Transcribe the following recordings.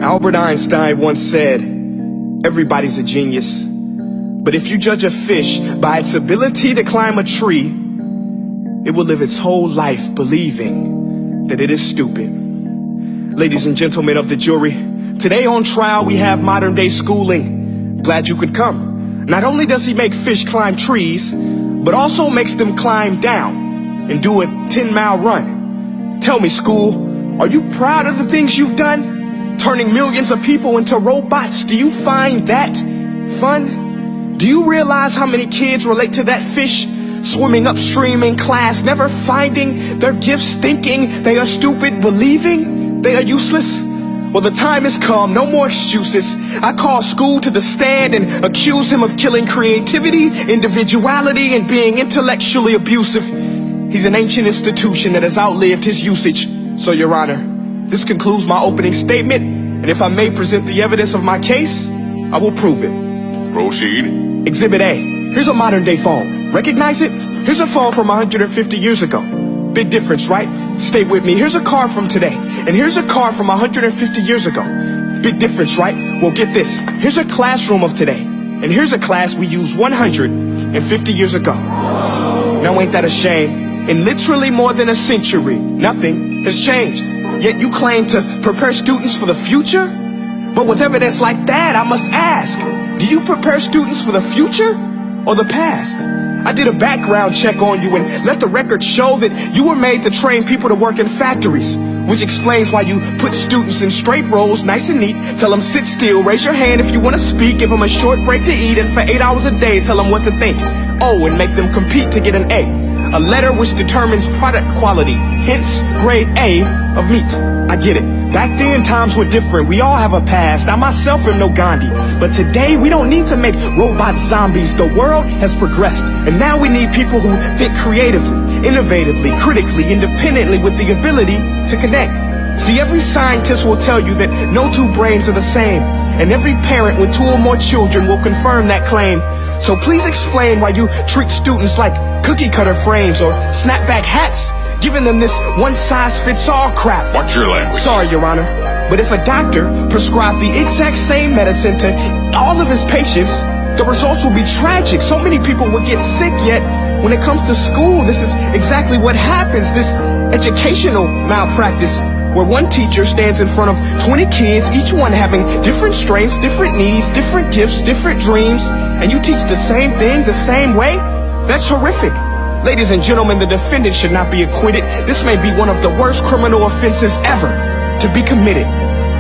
Albert Einstein once said, everybody's a genius, but if you judge a fish by its ability to climb a tree, it will live its whole life believing that it is stupid. Ladies and gentlemen of the jury, today on trial we have modern day schooling. Glad you could come. Not only does he make fish climb trees, but also makes them climb down and do a 10-mile run. Tell me, school, are you proud of the things you've done? Turning millions of people into robots, do you find that fun? Do you realize how many kids relate to that fish swimming upstream in class, never finding their gifts, thinking they are stupid, believing they are useless? Well, the time has come, no more excuses. I call school to the stand and accuse him of killing creativity, individuality, and being intellectually abusive. He's an ancient institution that has outlived his usage. So, Your Honor, this concludes my opening statement, and if I may present the evidence of my case, I will prove it. Proceed. Exhibit A. Here's a modern day phone. Recognize it? Here's a phone from 150 years ago. Big difference, right? Stay with me. Here's a car from today, and here's a car from 150 years ago. Big difference, right? Well, get this. Here's a classroom of today, and here's a class we used 150 years ago. Now ain't that a shame? In literally more than a century, nothing has changed. Yet you claim to prepare students for the future? But with evidence like that, I must ask, do you prepare students for the future or the past? I did a background check on you and let the record show that you were made to train people to work in factories, which explains why you put students in straight rows, nice and neat, tell them sit still, raise your hand if you want to speak, give them a short break to eat, and for 8 hours a day, tell them what to think. Oh, and make them compete to get an A letter which determines product quality, hence grade A of meat. I get it. Back then, times were different. We all have a past. I myself am no Gandhi. But today, we don't need to make robot zombies. The world has progressed. And now we need people who think creatively, innovatively, critically, independently, with the ability to connect. See, every scientist will tell you that no two brains are the same. And every parent with 2 or more children will confirm that claim. So please explain why you treat students like cookie cutter frames or snapback hats, giving them this one-size-fits-all crap. Watch your language. Sorry, Your Honor, but if a doctor prescribed the exact same medicine to all of his patients, the results will be tragic. So many people will get sick, yet when it comes to school, this is exactly what happens. This educational malpractice, where one teacher stands in front of 20 kids, each one having different strengths, different needs, different gifts, different dreams, and you teach the same thing the same way? That's horrific. Ladies and gentlemen, the defendant should not be acquitted. This may be one of the worst criminal offenses ever to be committed.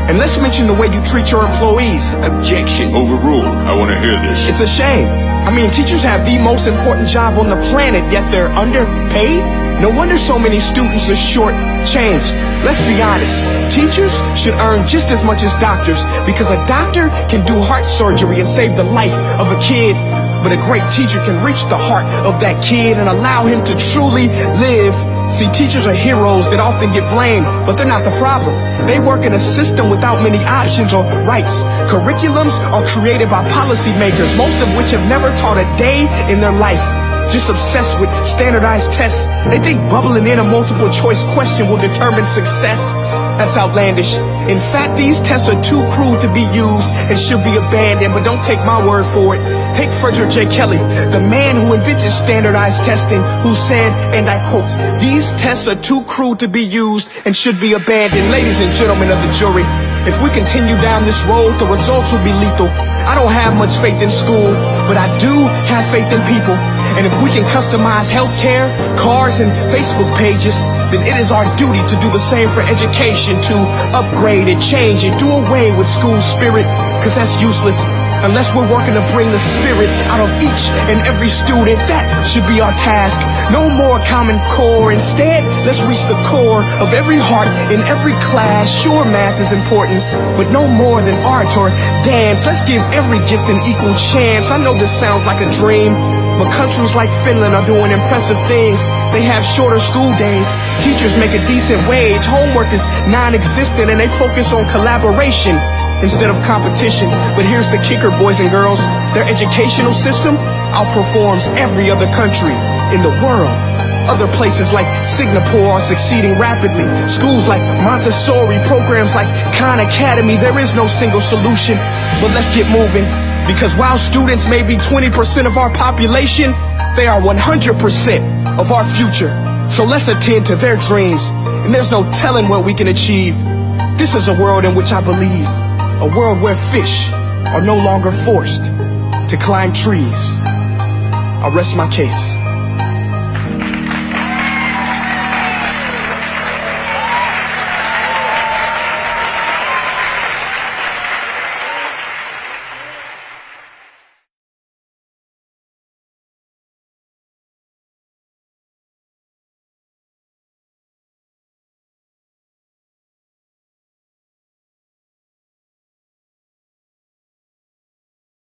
And let's mention the way you treat your employees. Objection. Overruled. I want to hear this. It's a shame. I mean, teachers have the most important job on the planet, yet they're underpaid? No wonder so many students are short-changed. Let's be honest. Teachers should earn just as much as doctors, because a doctor can do heart surgery and save the life of a kid. But a great teacher can reach the heart of that kid and allow him to truly live. See, teachers are heroes that often get blamed, but they're not the problem. They work in a system without many options or rights. Curriculums are created by policymakers, most of which have never taught a day in their life. Just obsessed with standardized tests. They think bubbling in a multiple choice question will determine success. That's outlandish. In fact, these tests are too cruel to be used and should be abandoned, but don't take my word for it. Take Frederick J. Kelly, the man who invented standardized testing, who said, and I quote, "These tests are too cruel to be used and should be abandoned." Ladies and gentlemen of the jury, if we continue down this road, the results will be lethal. I don't have much faith in school, but I do have faith in people. And if we can customize healthcare, cars, and Facebook pages, then it is our duty to do the same for education, to upgrade and change and do away with school spirit, because that's useless. Unless we're working to bring the spirit out of each and every student, that should be our task. No more Common Core. Instead, let's reach the core of every heart in every class. Sure, math is important, but no more than art or dance. Let's give every gift an equal chance. I know this sounds like a dream, but countries like Finland are doing impressive things. They have shorter school days. Teachers make a decent wage. Homework is non-existent, and they focus on collaboration instead of competition. But here's the kicker, boys and girls. Their educational system outperforms every other country in the world. Other places like Singapore are succeeding rapidly. Schools like Montessori, programs like Khan Academy, there is no single solution. But let's get moving, because while students may be 20% of our population, they are 100% of our future. So let's attend to their dreams, and there's no telling what we can achieve. This is a world in which I believe, a world where fish are no longer forced to climb trees. I'll rest my case.